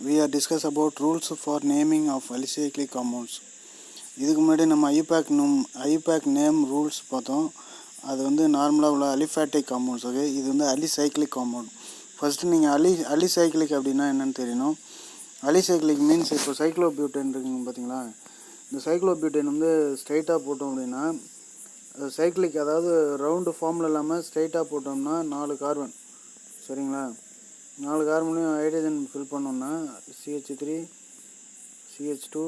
we are discuss about rules for naming of alicyclic compounds. இதுக்கு முன்னாடி நம்ம IUPAC name rules பார்த்தோம். அது வந்து நார்மலாக உள்ள அலிஃபேட்டிக் காம்பவுண்ட்ஸ். ஓகே, இது வந்து அலிசைக்ளிக் காம்பவுண்ட். ஃபஸ்ட்டு நீங்கள் அலிசைக்ளிக் அப்படின்னா என்னென்னு தெரியணும். அலிசைக்ளிக் மீன்ஸ் இப்போ சைக்ளோபியூட்டன் இருக்குங்க பார்த்தீங்களா. இந்த சைக்ளோபியூட்டன் வந்து ஸ்ட்ரைட்டாக போட்டோம் அப்படின்னா சைக்ளிக், அதாவது ரவுண்டு ஃபார்மில் இல்லாமல் ஸ்ட்ரைட்டாக போட்டோம்னா 4 கார்பன். சரிங்களா, 4 கார்பனையும் ஹைட்ரஜன் ஃபில் பண்ணோம்னா CH3 CH2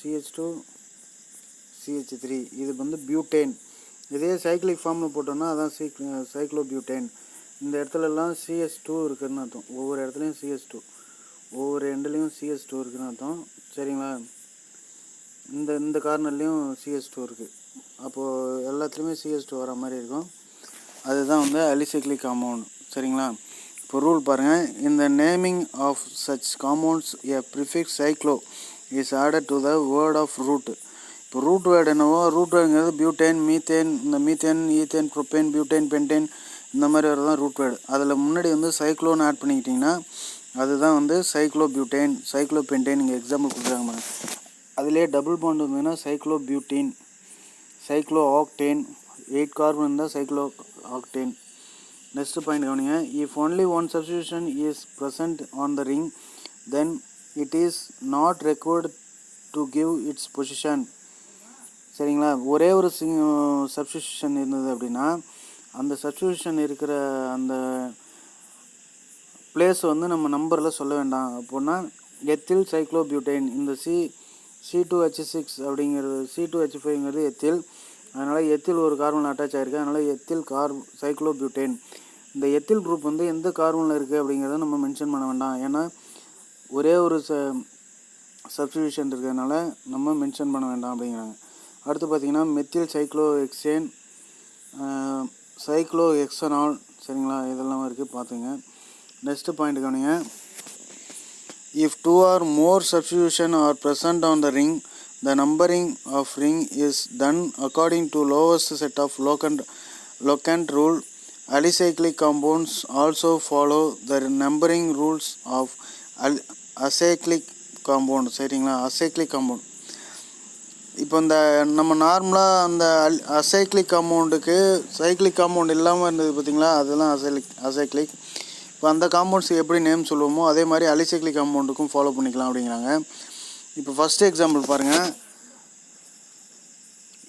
CH2 CH3, இது வந்து பியூட்டேன். இதே சைக்ளிக் ஃபார்மில் போட்டோம்னா அதான் சைக்ளோபியூட்டேன். இந்த இடத்துலலாம் CH2 இருக்குதுன்னு அர்த்தம். ஒவ்வொரு இடத்துலையும் CH2, ஒவ்வொரு எண்ட்லேயும் CH2 இருக்குதுன்னு அர்த்தம். சரிங்களா, இந்த கார்னர்லேயும் CH2 இருக்குது. அப்போது எல்லாத்துலேயுமே CH2 வர மாதிரி இருக்கும். அதுதான் வந்து அலிசைக்ளிக் காம்பவுண்ட். சரிங்களா, இப்போ ரூல் பாருங்கள். இந்த naming of such compounds a prefix cyclo is added to the word of root. இப்போ ரூட் வேர்டு என்னவோ, ரூட் வேர்டுங்கிறது பியூட்டேன், மீத்தேன், இந்த methane, ethane, propane, butane, pentane, இந்த மாதிரி வரதான் ரூட் வேர்டு. அதில் முன்னாடி வந்து சைக்ளோன்னு ஆட் பண்ணிக்கிட்டிங்கன்னா அதுதான் வந்து சைக்ளோபியூட்டேன், சைக்ளோபென்டேன். இங்கே எக்ஸாம்பிள் கொடுக்குறாங்க. அதிலே டபுள் பாண்ட் இருந்ததுன்னா சைக்ளோபியூட்டின், சைக்ளோ ஆக்டேன். 8 கார்பன் இருந்தால் சைக்ளோ ஆக்டேன். நெக்ஸ்ட் பாயிண்ட் கவனிங்க. If only one substitution is present on the ring then it is not required to give it's position. சரிங்களா, ஒரே ஒரு சப்ஸ்டிடியூஷன் இருந்தது அப்படின்னா அந்த சப்ஸ்டிடியூஷன் இருக்கிற அந்த பிளேஸ் வந்து நம்ம நம்பரில் சொல்ல வேண்டாம். அப்படின்னா எத்தில் சைக்ளோபியூட்டைன், இந்த C2H6 அப்படிங்கிறது C2H5ங்கிறது எத்தில். அதனால் எத்தில் ஒரு கார்பன் அட்டாச் ஆகிருக்கு. அதனால் எத்தில் சைக்ளோபியூட்டேன். இந்த எத்தில் குரூப் வந்து எந்த கார்பனில் இருக்குது அப்படிங்கிறத நம்ம மென்ஷன் பண்ண வேண்டாம். ஏன்னா ஒரே ஒரு சப்ஸ்டிடியூஷன் இருக்கிறதுனால நம்ம மென்ஷன் பண்ண வேண்டாம் அப்படிங்கிறாங்க. அடுத்து பார்த்திங்கன்னா மெத்தில் சைக்ளோ எக்ஸேன், சைக்ளோ எக்ஸனால். சரிங்களா, இதெல்லாம் இருக்குது பார்த்துங்க. நெக்ஸ்ட் பாயிண்ட் கவனிங்க. If 2 or more substitution are present on the ring, the numbering of ring is done according to lowest set of locant rule. Alicyclic compounds also follow the numbering rules of acyclic compound. சரிங்களா, acyclic compound. இப்போ இந்த நம்ம நார்மலாக அந்த acyclic காம்பவுண்டுக்கு cyclic compound இல்லாமல் இருந்தது பார்த்திங்களா, அதெல்லாம் அசைக்ளிக். இப்போ அந்த காம்பவுண்ட்ஸுக்கு எப்படி நேம் சொல்லுவோமோ அதே மாதிரி அலிசைக்ளிக் காம்பவுண்டுக்கும் ஃபாலோ பண்ணிக்கலாம் அப்படிங்கிறாங்க. இப்போ ஃபஸ்ட்டு எக்ஸாம்பிள் பாருங்கள்.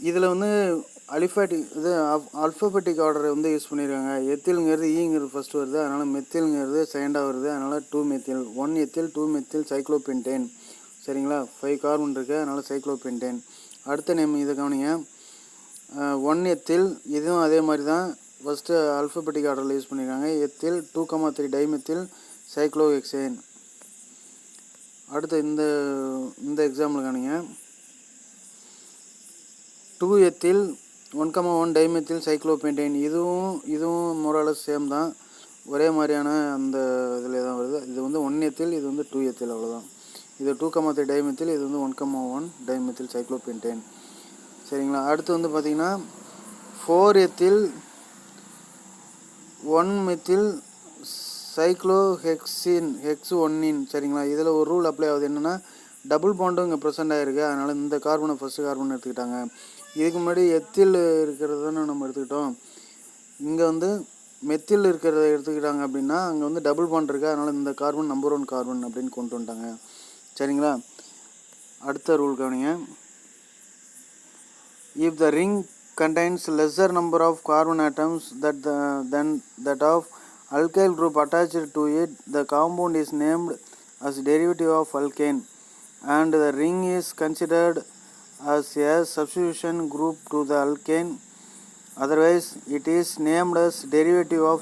இதில் வந்து அல்ஃபபெட்டிக் ஆர்டரை வந்து யூஸ் பண்ணியிருக்காங்க. எத்தில்ங்கிறது ஈங்கிறது ஃபஸ்ட்டு வருது, அதனால் மெத்தில்ங்கிறது செகண்டாக வருது. அதனால் 2 மெத்தில், 1 எத்தில், 2 மெத்தில் சைக்ளோபென்டேன். சரிங்களா, 5 கார்பன் இருக்குது, அதனால் சைக்ளோபென்டேன். அடுத்த நேம் இதை கவனிங்க. 1 எத்தில், இதுவும் அதே மாதிரி தான். ஃபஸ்ட்டு அல்ஃபபெட்டிக் ஆர்டரில் யூஸ் பண்ணியிருக்காங்க. Ethyl 2,3 dimethyl cyclo hexane. அடுத்து இந்த எக்ஸாம்பிள் காணுங்க. 2 ethyl 1,1 dimethyl cyclopentane. இதுவும் மோரலஸ் சேம் தான், ஒரே மாதிரியான அந்த இதில் தான் வருது. இது வந்து 1 எத்தில், இது வந்து 2 எத்தில், அவ்வளோதான். இது 2,3 டைமெத்தில், இது வந்து 1,1 டைமெத்தில் சைக்ளோபென்டேன். சரிங்களா, அடுத்து வந்து பார்த்திங்கன்னா 4 எத்தில் 1 மெத்தில் சைக்ளோஹெக்சின் ஹெக்ஸ்1இன். சரிங்களா, இதில் ஒரு ரூல் அப்ளை ஆகுது. என்னென்னா டபுள் பாண்டும் இங்கே ப்ரெசென்ட் ஆகிருக்கு. அதனால் இந்த கார்பனை ஃபஸ்ட்டு கார்பன் எடுத்துக்கிட்டாங்க. இதுக்கு முன்னாடி எத்தில் இருக்கிறது தானே நம்ம எடுத்துக்கிட்டோம். இங்கே வந்து மெத்தில் இருக்கிறத எடுத்துக்கிட்டாங்க அப்படின்னா அங்கே வந்து டபுள் பாண்ட் இருக்குது. அதனால் இந்த கார்பன் நம்பர் 1 கார்பன் அப்படின்னு கொண்டு வந்துட்டாங்க. சரிங்களா, அடுத்த ரூல் கவனிங்க. If the ring contains lesser number of carbon atoms than that of alkyl group attached to it, the compound is named as derivative of alkane and the ring is considered as a substitution group to the alkane. Otherwise it is named as derivative of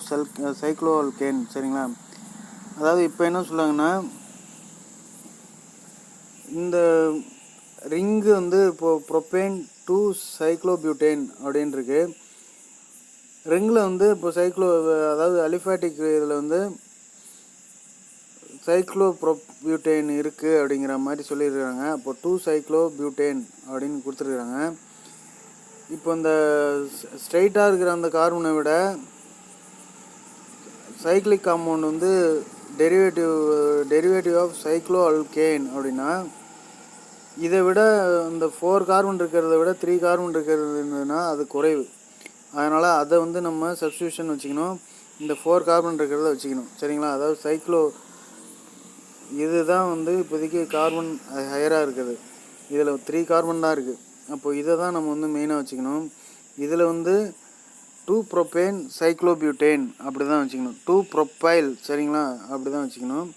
cycloalkane. சரிங்களா, அதாவது இப்போ என்ன சொல்லுவாங்கன்னா, இந்த ring வந்து இப்போது propane 2 cyclobutane அப்படின்னு இருக்கு. ரிங்கில் வந்து இப்போ அதாவது அலிஃபேட்டிக் இதில் வந்து சைக்ளோபியூட்டேன் இருக்குது அப்படிங்கிற மாதிரி சொல்லியிருக்காங்க. அப்போ 2 சைக்ளோபியூட்டேன் அப்படின்னு கொடுத்துருக்குறாங்க. இப்போ இந்த ஸ்ட்ரைட்டாக இருக்கிற அந்த கார்பனை விட சைக்ளிக் காம்பவுண்ட் வந்து டெரிவேட்டிவ் ஆஃப் சைக்ளோ அல்கேன் அப்படின்னா இதை விட இந்த 4 கார்பன் இருக்கிறத விட 3 கார்பன் இருக்கிறது இருந்ததுன்னா அது குறைவு. அதனால் அதை வந்து நம்ம சப்ஸ்டியூஷன் வச்சுக்கணும். இந்த 4 கார்பன் இருக்கிறத வச்சுக்கணும். சரிங்களா? அதாவது சைக்ளோ இதுதான் வந்து இப்போதைக்கு கார்பன் ஹையராக இருக்குது. இதில் 3 கார்பன் தான் இருக்குது. அப்போது இதை தான் நம்ம வந்து மெயினாக வச்சுக்கணும். இதில் வந்து 2 ப்ரோப்பேன் சைக்ளோபியூட்டேன் அப்படி தான் வச்சுக்கணும். 2 ப்ரோப்பைல் சரிங்களா? அப்படி தான் வச்சுக்கணும்.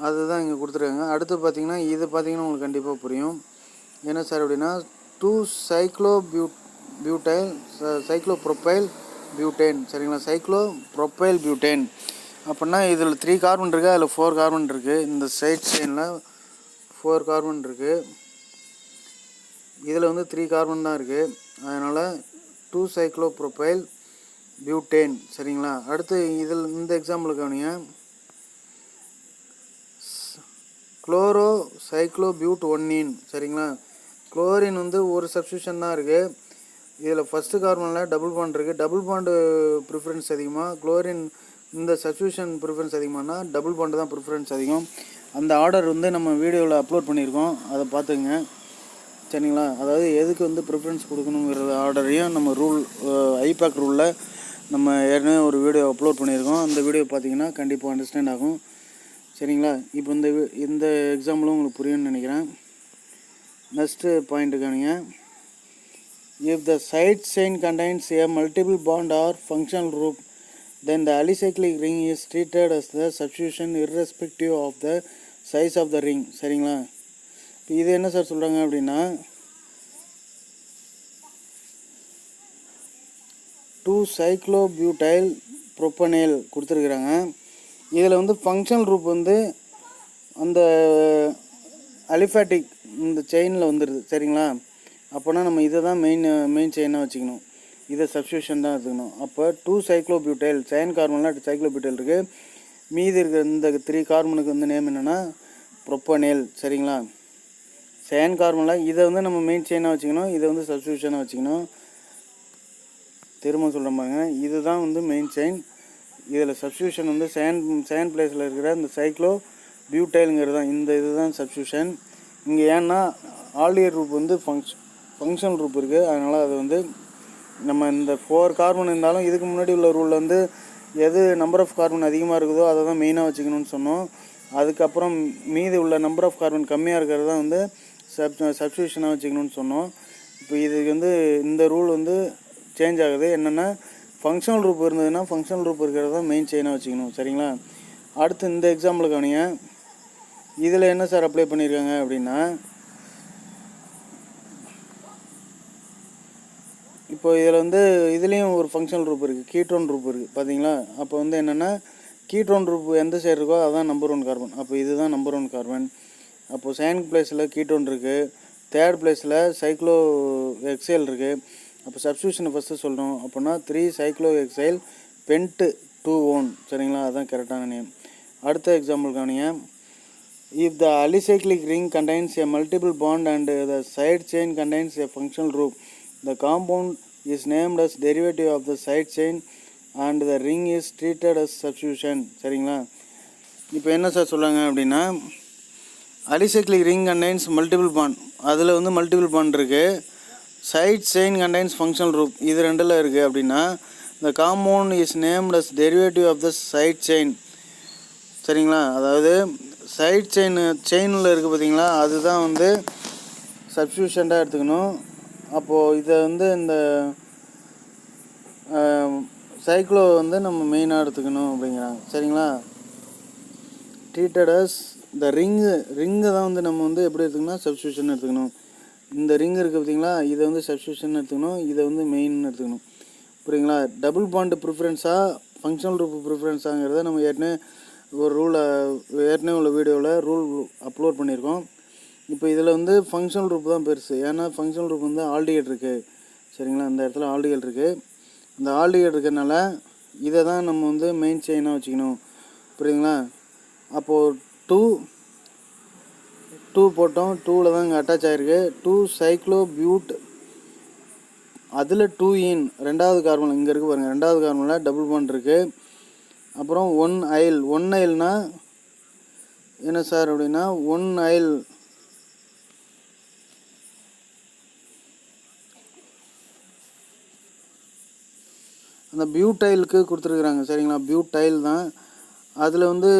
அதுதான் இங்கே கொடுத்துருக்காங்க. அடுத்து பார்த்தீங்கன்னா இது பார்த்தீங்கன்னா உங்களுக்கு கண்டிப்பாக புரியும். என்ன சார் அப்படின்னா 2 சைக்ளோப்ரோப்பைல் பியூட்டேன் சரிங்களா? சைக்ளோப்ரோப்பைல் பியூட்டேன் அப்படின்னா இதில் 3 கார்பன் இருக்குது, அதில் 4 கார்பன் இருக்குது. இந்த சைட் செயினில் 4 கார்பன் இருக்குது, இதில் வந்து 3 கார்பன் தான் இருக்குது. அதனால் 2 சைக்ளோப்ரோப்பைல் பியூட்டேன் சரிங்களா? அடுத்து இதில் இந்த எக்ஸாம்பிளுக்கு கவனிங்க. குளோரோ சைக்ளோபியூட் 1 சரிங்களா? குளோரின் வந்து ஒரு சப்ஸ்டியூஷன் தான் இருக்குது. இதில் ஃபஸ்ட்டு கார்பனில் டபுள் பாண்ட் இருக்குது. டபுள் பாண்டு ப்ரிஃபரன்ஸ் அதிகமாக, குளோரின் இந்த சப்ஸ்டியூஷன் ப்ரிஃபரன்ஸ் அதிகமானா டபுள் பாண்டு தான் ப்ரிஃபரன்ஸ் அதிகம். அந்த ஆர்டர் வந்து நம்ம வீடியோவில் அப்லோட் பண்ணியிருக்கோம், அதை பார்த்துங்க சரிங்களா? அதாவது எதுக்கு வந்து ப்ரிஃபரன்ஸ் கொடுக்கணுங்கிற ஆர்டரையும் நம்ம ஐபேக் ரூலில் நம்ம ஏற்கனவே ஒரு வீடியோ அப்லோட் பண்ணியிருக்கோம். அந்த வீடியோ பார்த்தீங்கன்னா கண்டிப்பாக அண்டர்ஸ்டாண்ட் ஆகும் சரிங்களா? இப்போ இந்த எக்ஸாம்பிளும் உங்களுக்கு புரியும்னு நினைக்கிறேன். Next பாயிண்ட்டுக்கானுங்க. If the side chain contains a multiple bond or functional group, then the alicyclic ring is treated as the substitution irrespective of the size of the ring சரிங்களா? இப்போ இது என்ன சார் சொல்கிறாங்க அப்படின்னா 2 சைக்ளோபியூட்டைல் ப்ரோப்பனேல் கொடுத்துருக்குறாங்க. இதில் வந்து ஃபங்க்ஷனல் குரூப் வந்து அந்த அலிஃபேட்டிக் இந்த செயினில் வந்துடுது சரிங்களா? அப்போனா நம்ம இதை தான் மெயின் செயினாக வச்சுக்கணும். இதை சப்ஸ்டியூஷன் தான் எடுத்துக்கணும். அப்போ 2 சைக்ளோபியூட்டைல் சயன் கார்பனில் சைக்ளோபியூட்டைல் இருக்குது. மீதி இருக்கிற இந்த 3 கார்பனுக்கு வந்து நேம் என்னென்னா ப்ரோப்பனேல் சரிங்களா? சயன் கார்பனில் இதை வந்து நம்ம மெயின் செயினாக வச்சுக்கணும், இதை வந்து சப்ஸ்டியூஷனாக வச்சுக்கணும். திரும்ப சொல்கிற பாருங்க, இதுதான் வந்து மெயின் செயின். இதில் சப்ஸ்டியூஷன் வந்து சயன் பிளேஸில் இருக்கிற இந்த சைக்ளோ பியூட்டைலுங்கிறது தான் இந்த இதுதான் சப்ஸ்டியூஷன். இங்கே ஏன்னா ஆல்டிஹைட் குரூப் வந்து ஃபங்க்ஷனல் குரூப் இருக்குது. அதனால் அது வந்து நம்ம இந்த 4 கார்பன் இருந்தாலும் இதுக்கு முன்னாடி உள்ள ரூலில் வந்து எது நம்பர் ஆஃப் கார்பன் அதிகமாக இருக்குதோ அதை தான் மெயினாக வச்சுக்கணும்னு சொன்னோம். அதுக்கப்புறம் மீதி உள்ள நம்பர் ஆஃப் கார்பன் கம்மியாக இருக்கிறது தான் வந்து சப்ஸ்டியூஷனாக வச்சுக்கணும்னு சொன்னோம். இப்போ இதுக்கு வந்து இந்த ரூல் வந்து சேஞ்ச் ஆகுது. என்னென்னா ஃபங்க்ஷனல் குரூப் இருந்ததுன்னா ஃபங்க்ஷனல் குரூப் இருக்கிறது தான் மெயின் செயினாக வச்சுக்கணும் சரிங்களா? அடுத்து இந்த எக்ஸாம்பிளுக்கு கவனிங்க. இதில் என்ன சார் அப்ளை பண்ணியிருக்காங்க அப்படின்னா இப்போ இதில் வந்து இதுலேயும் ஒரு ஃபங்க்ஷனல் குரூப் இருக்குது, கீட்டோன் குரூப் இருக்குது பார்த்தீங்களா? அப்போ வந்து என்னென்னா கீட்டோன் குரூப் எந்த சைடு இருக்கோ அதுதான் நம்பர் 1 கார்பன். அப்போ இதுதான் நம்பர் 1 கார்பன். அப்போது செகண்ட் பிளேஸில் கீட்டோன் இருக்குது, தேர்ட் பிளேஸில் சைக்ளோ எக்ஸைல் இருக்குது. அப்போ சப்ஸ்டியூஷனை ஃபஸ்ட்டு சொல்லணும். அப்படின்னா 3 சைக்ளோ எக்ஸைல் பென்ட் 2 சரிங்களா? அதுதான் கரெக்டான நேம். அடுத்த எக்ஸாம்பிள் கவனிங்க. If the alicyclic ring contains a multiple bond and the side chain contains a functional group, the compound is named as derivative of the side chain and the ring is treated as substitution சரிங்களா? இப்போ என்ன sir சொல்கிறாங்க அப்படின்னா alicyclic ring contains multiple bond, அதில் வந்து multiple bond இருக்குது. Side chain contains functional group இது ரெண்டில் இருக்குது. அப்படின்னா the compound is named as derivative of the side chain சரிங்களா? அதாவது சைட் செயினில் இருக்குது பார்த்தீங்களா? அதுதான் வந்து சப்ஸ்டியூஷன்டாக எடுத்துக்கணும். அப்போது இதை வந்து இந்த சைக்ளோ வந்து நம்ம மெயினாக எடுத்துக்கணும் அப்படிங்கிறாங்க சரிங்களா? ட்ரீட்டட் அஸ் இந்த ரிங்கு தான் வந்து நம்ம வந்து எப்படி எடுத்துக்கணும் சப்ஸ்டியூஷன் எடுத்துக்கணும். இந்த ரிங் இருக்குது பார்த்தீங்களா? இதை வந்து சப்ஸ்டியூஷன் எடுத்துக்கணும், இதை வந்து மெயின் எடுத்துக்கணும். புரியுங்களா? டபுள் பாண்டு ப்ரிஃபரன்ஸாக ஃபங்க்ஷனல் குரூப் ப்ரிஃபரன்ஸாங்கிறத நம்ம ஏற்கனவே உள்ள வீடியோவில் ரூல் அப்லோட் பண்ணியிருக்கோம். இப்போ இதில் வந்து ஃபங்க்ஷனல் குரூப் தான் பெருசு. ஏன்னா ஃபங்க்ஷனல் குரூப் வந்து ஆல்டிஹைட் இருக்குது சரிங்களா? இந்த இடத்துல ஆல்டிஹைட் இருக்குது. இந்த ஆல்டிஹைட் இருக்கிறதுனால இதை தான் நம்ம வந்து மெயின் செயினாக வச்சுக்கணும். புரியுதுங்களா? அப்போது 2 போட்டோம், 2ல் தான் இங்கே அட்டாச் ஆகிருக்கு. 2 சைக்ளோபியூட் அதில் 2 ரெண்டாவது கார்பன் இங்கே இருக்குது பாருங்கள். ரெண்டாவது கார்பனில் டபுள் பாண்ட் இருக்குது. அப்புறம் ஒன் ஐல்னா என்ன சார் அப்படின்னா ஒன் ஐல் அந்த பியூட்டைலுக்கு கொடுத்துருக்குறாங்க சரிங்களா. பியூட்டைல் தான். அதில் வந்து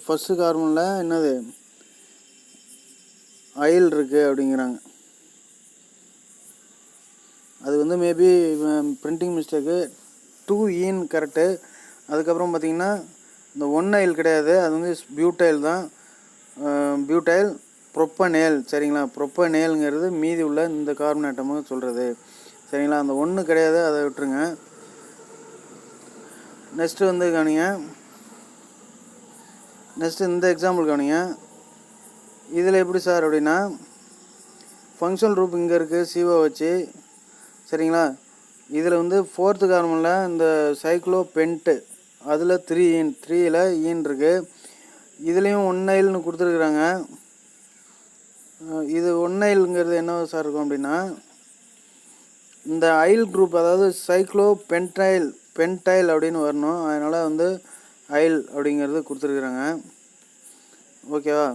ஃபஸ்ட்டு கார்பனில் என்னது ஐல் இருக்குது அப்படிங்கிறாங்க. அது வந்து மேபி பிரிண்டிங் மிஸ்டேக்கு. 2 கரெக்டு. அதுக்கப்புறம் பார்த்திங்கன்னா இந்த ஒன் ஐல் கிடையாது, அது வந்து பியூட்டைல் தான். பியூட்டைல் ப்ரொப்பனேல் சரிங்களா. ப்ரொப்பனேலுங்கிறது மீதி உள்ள இந்த கார்பன் ஆட்டமாக சொல்கிறது சரிங்களா. அந்த ஒன்று கிடையாது, அதை விட்டுருங்க. நெக்ஸ்ட்டு வந்து கவனிங்க. நெக்ஸ்ட்டு இந்த எக்ஸாம்பிள் கவனிங்க. இதில் எப்படி சார் அப்படின்னா ஃபங்க்ஷனல் குரூப் இங்கே இருக்குது CO வச்சு சரிங்களா. இதில் வந்து 4th கார்பனில் இந்த சைக்ளோபென்ட்டு அதில் 3ல் ஈன் இருக்குது. இதுலேயும் ஒன்னைல்னு கொடுத்துருக்குறாங்க. இது ஒன்னைல்ங்கிறது என்ன சார் இருக்கும் அப்படின்னா இந்த ஐல் குரூப், அதாவது பென்டைல் அப்படின்னு வரணும். அதனால் வந்து ஐல் அப்படிங்கிறது கொடுத்துருக்குறாங்க. ஓகேவா.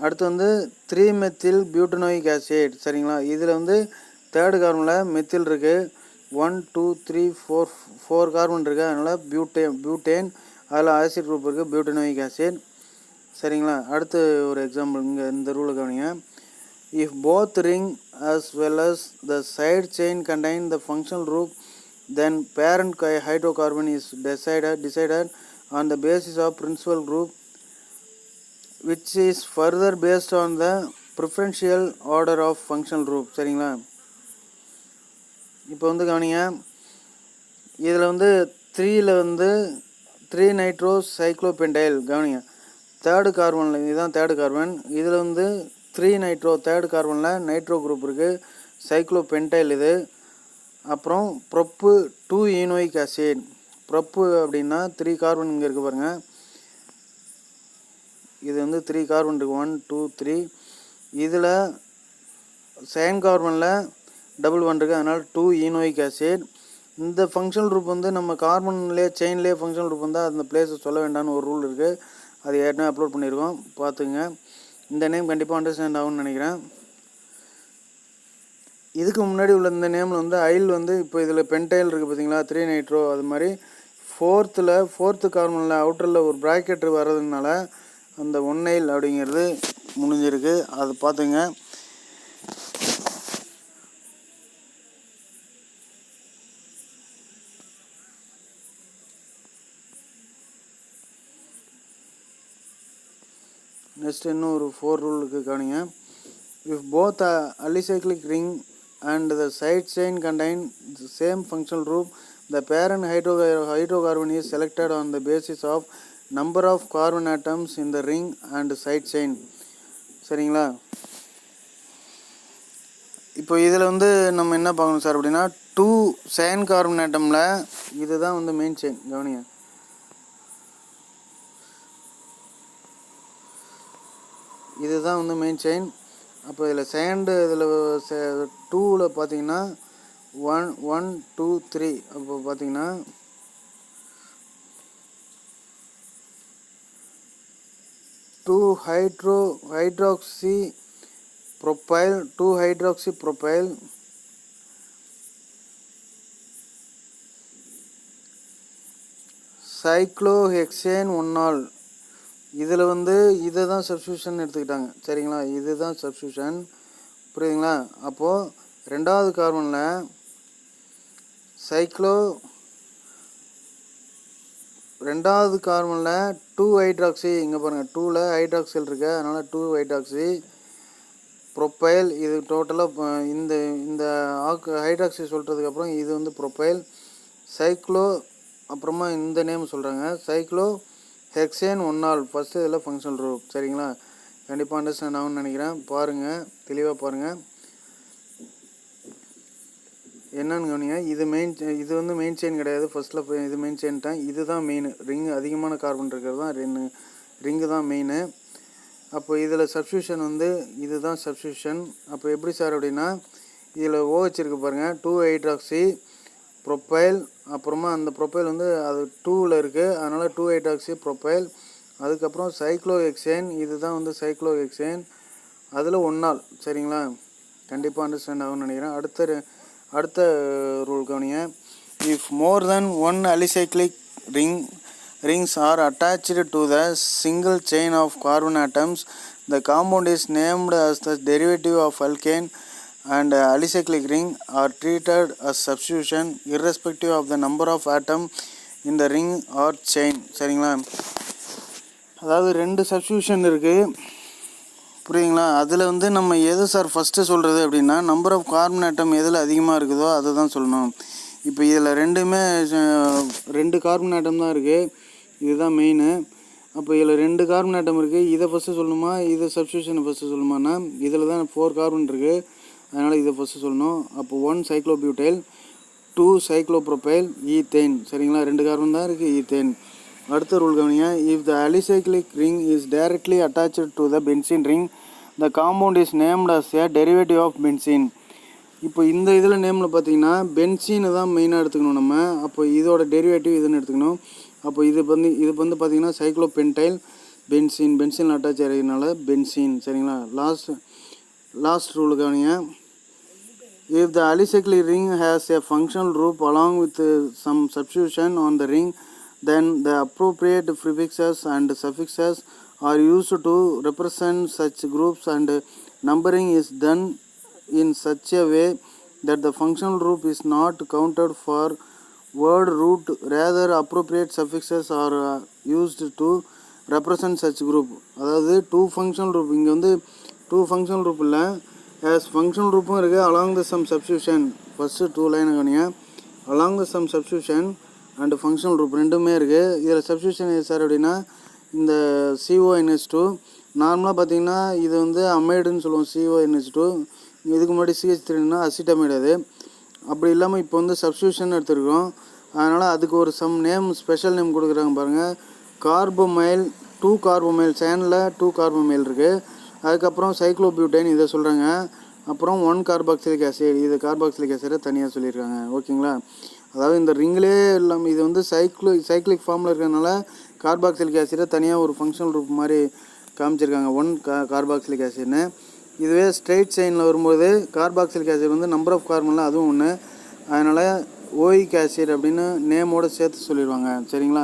அடுத்து வந்து 3-மெத்தில் பியூட்டனோயிக் ஆசிட் சரிங்களா. இதில் வந்து 3rd கார்பனில் மெத்தில் இருக்குது. 1 2 3 4 கார்பன் இருக்குது. அதனால் பியூட்டேன் அதில் ஆசிட் குரூப் இருக்குது, பியூட்டனோயிக் ஆசிட் சரிங்களா. அடுத்து ஒரு எக்ஸாம்பிள் இங்கே இந்த ரூலை கவனிங்க. If both ring as well as the side chain contain the functional group, then parent hydrocarbon is decided on the basis of principal group, which is further based on the preferential order of functional group சரிங்களா. இப்போ வந்து கவனிங்க. இதில் வந்து 3ல் வந்து 3 nitro சைக்ளோபென்டைல் கவனிங்க. 3rd கார்பனில் இதுதான் 3rd carbon. இதில் வந்து 3 நைட்ரோ 3rd கார்பனில் நைட்ரோ குரூப் இருக்குது, சைக்ளோபென்டைல் இது. அப்புறம் ப்ரொப்பு 2 ஈனோயிக் ஆசிட். ப்ரொப்பு அப்படின்னா 3 கார்பன் இங்கே இருக்குது பாருங்கள். இது வந்து 3 கார்பன் இருக்குது, 1 2 3. இதில் செகண்ட் கார்பனில் டபுள் 1 இருக்குது, அதனால் 2 ஈனோயிக் ஆசிட். இந்த ஃபங்க்ஷனல் குரூப் வந்து நம்ம கார்பன்லேயே செயின்லேயே ஃபங்க்ஷனல் குரூப் வந்தால் அந்த பிளேஸை சொல்ல வேண்டாம்னு ஒரு ரூல் இருக்குது. அது ஏற்கனவே அப்லோட் பண்ணியிருக்கோம், பார்த்துங்க. இந்த நேம் கண்டிப்பாக அண்டர்ஸ்டாண்ட் ஆகும்னு நினைக்கிறேன். இதுக்கு முன்னாடி உள்ள இந்த நேமில் வந்து ஐல் வந்து இப்போ இதில் பென்டைல் இருக்குது பார்த்தீங்களா, 3 நைட்ரோ. அது மாதிரி 4th கார்பனில் அவுட்டரில் ஒரு ப்ராக்கெட் வர்றதுனால அந்த ஒன்னைல் அப்படிங்கிறது முடிஞ்சிருக்கு. அது பார்த்துங்க. நெக்ஸ்ட் இன்னும் ஒரு 4 ரூலுக்கு கவனிங்க. If both alicyclic ring and the side chain contain the same functional group, the parent hydrocarbon is selected on the basis of number of carbon atoms in the ring and side chain சரிங்களா. இப்போ இதில் வந்து நம்ம என்ன பார்க்கணும் sir அப்படின்னா 2 second carbon ஆட்டமில் இதுதான் வந்து மெயின் செயின் கவனிங்க. இதுதான் வந்து மெயின் செயின். அப்போ இதில் செகண்டு இதில் 2ல் பார்த்தீங்கன்னா 1 2 3. அப்போ பார்த்தீங்கன்னா 2 ஹைட்ராக்சி ப்ரோப்பைல் சைக்ளோஹெக்சேன் 1 இதில் வந்து இதை தான் சப்ஸ்டியூஷன் எடுத்துக்கிட்டாங்க சரிங்களா. இதுதான் சப்ஸ்டியூஷன், புரியுதுங்களா. அப்போது 2வது கார்பனில் 2 ஹைட்ராக்சி, இங்கே பாருங்கள் 2ல் ஹைட்ராக்சில் இருக்குது, அதனால் 2 ஹைட்ராக்சி ப்ரொப்பைல். இது டோட்டலாக இந்த ஹைட்ராக்சி சொல்கிறதுக்கப்புறம் இது வந்து ப்ரொப்பைல் அப்புறமா இந்த நேம் சொல்கிறாங்க சைக்ளோஹெக்சேன் 1 ஃபஸ்ட்டு இதில் ஃபங்க்ஷனல் குரூப் சரிங்களா. கண்டிப்பாக அண்டர்ஸ்டாண்ட் ஆகும்னு நினைக்கிறேன். பாருங்கள், தெளிவாக பாருங்கள். என்னன்னு கவனிங்க. இது வந்து மெயின் செயின் கிடையாது. ஃபஸ்ட்டில் இது மெயின் செயின் தான். இது தான் மெயின் ரிங். அதிகமான கார்பன் இருக்கிறது தான் ரிங்கு தான் மெயின். அப்போ இதில் சப்ஸ்டியூஷன் வந்து இதுதான் சப்ஸ்டியூஷன். அப்போ எப்படி சார் அப்படின்னா இதில் OH இருக்குது பாருங்கள், 2 ஹைட்ராக்சி ப்ரொப்பைல், அப்புறமா அந்த ப்ரொப்பைல் வந்து அது 2ல் இருக்குது, அதனால் 2-ஹைட்ராக்சி ப்ரொப்பைல். அதுக்கப்புறம் சைக்ளோஹெக்சேன், இதுதான் வந்து சைக்ளோஹெக்சேன், அதில் 1 ஆல். சரிங்களா, கண்டிப்பாக அண்டர்ஸ்டாண்ட் ஆகும்னு நினைக்கிறேன். அடுத்த ரூல் கவனிங்க. If more then 1 alicyclic rings are attached to the single chain of carbon atoms, the compound is named as the derivative of alkane, and alicyclic ring are treated as substitution irrespective of the number of atoms in the ring or chain. சரிங்களா, அதாவது 2 substitution இருக்குது, புரியுதுங்களா. அதில் வந்து நம்ம எது sir first சொல்கிறது அப்படின்னா, நம்பர் ஆஃப் கார்பன் ஆட்டம் எதில் அதிகமாக இருக்குதோ அதை தான் சொல்லணும். இப்போ இதில் 2 கார்பன் ஆட்டம் தான் இருக்குது, இதுதான் மெயினு. அப்போ இதில் 2 கார்பன் ஆட்டம் இருக்குது, இதை ஃபஸ்ட்டு சொல்லணுமா இதை சப்ஸ்டியூஷனை ஃபஸ்ட்டு சொல்லணுமான்னா, இதில் தான் 4 கார்பன் இருக்குது, அதனால் இதை ஃபஸ்ட்டு சொல்லணும். அப்போ 1 சைக்ளோபியூட்டைல், 2 சைக்ளோப்ரோபைல், ஈத்தேன். சரிங்களா, 2 கார்பன் தான் இருக்குது, ஈத்தேன். அடுத்த ரூல் கவனிங்க. If the alicyclic ring is directly attached to the benzene ring, the compound is named as a derivative of benzene. இப்போ இந்த இதில் நேமில் பார்த்தீங்கன்னா பென்சீனை தான் மெயினாக எடுத்துக்கணும் நம்ம. அப்போ இதோட டெரிவேட்டிவ் இதுன்னு எடுத்துக்கணும். அப்போ இது வந்து பார்த்தீங்கன்னா சைக்ளோபென்டைல் பென்சீன் அட்டாச் ஆகிறதுனால பென்சீன். சரிங்களா, லாஸ்ட் ரூல் கவனிங்க. If the alicyclic ring has a functional group along with some substitution on the ring, then the appropriate prefixes and suffixes are used to represent such groups, and numbering is done in such a way that the functional group is not counted for word root. Rather, appropriate suffixes are used to represent such group. அதாவது 2 functional group, இங்கே வந்து 2 functional group இல்லை, as functional groupும் இருக்குது along the some substitution. First 2 line கவனிங்க. along the some substitution and functional group ரெண்டுமே இருக்குது. இதில் substitution எது சார் அப்படின்னா, இந்த CONH2 நார்மலாக பார்த்தீங்கன்னா இது வந்து அமைடுன்னு சொல்லுவோம், CONH2. இதுக்கு முன்னாடி CH3னா அசிட்டமைடு. அது அப்படி இல்லாமல் இப்போ வந்து சப்ஸ்டியூஷன் எடுத்துருக்கோம், அதனால் அதுக்கு ஒரு சம் நேம், ஸ்பெஷல் நேம் கொடுக்குறாங்க பாருங்கள். கார்போமைல், 2 கார்போமைல், சேனில் 2 கார்போமைல் இருக்குது. அதுக்கப்புறம் சைக்ளோபியூட்டைன் இதை சொல்கிறாங்க. அப்புறம் 1 கார்பாக்சிலிக் ஆசிட், இது கார்பாக்சிலிக் ஆசிடை தனியாக சொல்லியிருக்காங்க. ஓகேங்களா, அதாவது இந்த ரிங்கிலே இல்லாமல் இது வந்து சைக்ளிக் ஃபார்மில் இருக்கிறதுனால கார்பாக்சிலிக் ஆசிடை தனியாக ஒரு ஃபங்க்ஷனல் குரூப் மாதிரி காமிச்சிருக்காங்க, 1 கார்பாக்சிலிக் ஆசிட்னு. இதுவே ஸ்ட்ரெயிட் செயினில் வரும்போது கார்பாக்சிலிக் ஆசிட் வந்து நம்பர் ஆஃப் கார்பனில் அதுவும் 1, அதனால் ஓயிக் ஆசிட் அப்படின்னு நேமோடு சேர்த்து சொல்லிடுவாங்க. சரிங்களா,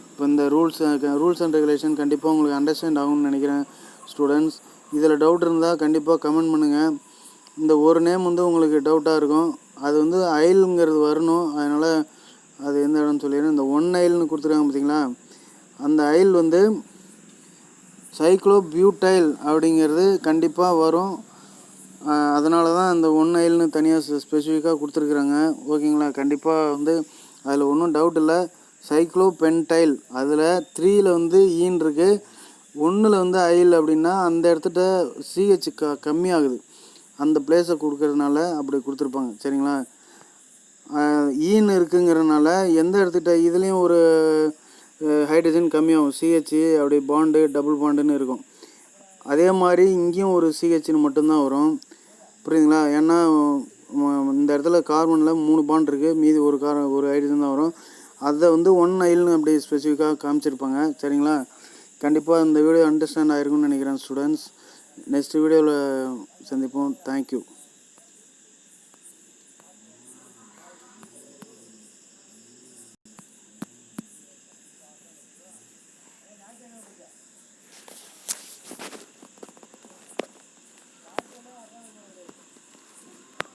இப்போ இந்த ரூல்ஸ் அண்ட் ரெகுலேஷன் கண்டிப்பாக உங்களுக்கு அண்டர்ஸ்டாண்ட் ஆகும்னு நினைக்கிறேன் ஸ்டூடெண்ட்ஸ். இதில் டவுட் இருந்தால் கண்டிப்பாக கமெண்ட் பண்ணுங்கள். இந்த ஒரு நேம் வந்து உங்களுக்கு டவுட்டாக இருக்கும், அது வந்து ஐலுங்கிறது வரணும், அதனால் அது எந்த இடம்னு சொல்லிடுறேன். இந்த 1 ஐல்னு கொடுத்துருக்காங்க பார்த்தீங்களா, அந்த ஐல் வந்து சைக்ளோபியூட்டைல் அப்படிங்கிறது கண்டிப்பாக வரும், அதனால தான் அந்த 1 ஐல்னு தனியாக ஸ்பெசிஃபிக்காக கொடுத்துருக்குறாங்க. ஓகேங்களா, கண்டிப்பாக வந்து அதில் ஒன்றும் டவுட் இல்லை. சைக்ளோபென்டைல் அதில் 3ல் வந்து ஈன் இருக்குது, 1ல் வந்து ஐல் அப்படின்னா அந்த இடத்துட்ட சிஹெச் கம்மியாகுது, அந்த பிளேஸை கொடுக்கறதுனால அப்படி கொடுத்துருப்பாங்க. சரிங்களா, ஈன் இருக்குங்கிறதுனால எந்த இடத்துட்ட இதுலேயும் ஒரு ஹைட்ரஜன் கம்மியாகும், சிஹெச் அப்படி பாண்டு டபுள் பாண்டுன்னு இருக்கும். அதே மாதிரி இங்கேயும் ஒரு சிஹெச்னு மட்டும்தான் வரும், புரியுதுங்களா. ஏன்னா இந்த இடத்துல கார்பனில் 3 பாண்ட் இருக்குது, மீதி ஒரு ஹைட்ரஜன் தான் வரும். அதை வந்து 1 ஐல்னு அப்படி ஸ்பெசிஃபிக்காக காமிச்சிருப்பாங்க. சரிங்களா, கண்டிப்பாக இந்த வீடியோ அண்டர்ஸ்டாண்ட் ஆகிருக்குன்னு நினைக்கிறேன் ஸ்டூடெண்ட்ஸ். நெக்ஸ்ட் வீடியோவில் சந்திப்போம். தேங்க்யூ.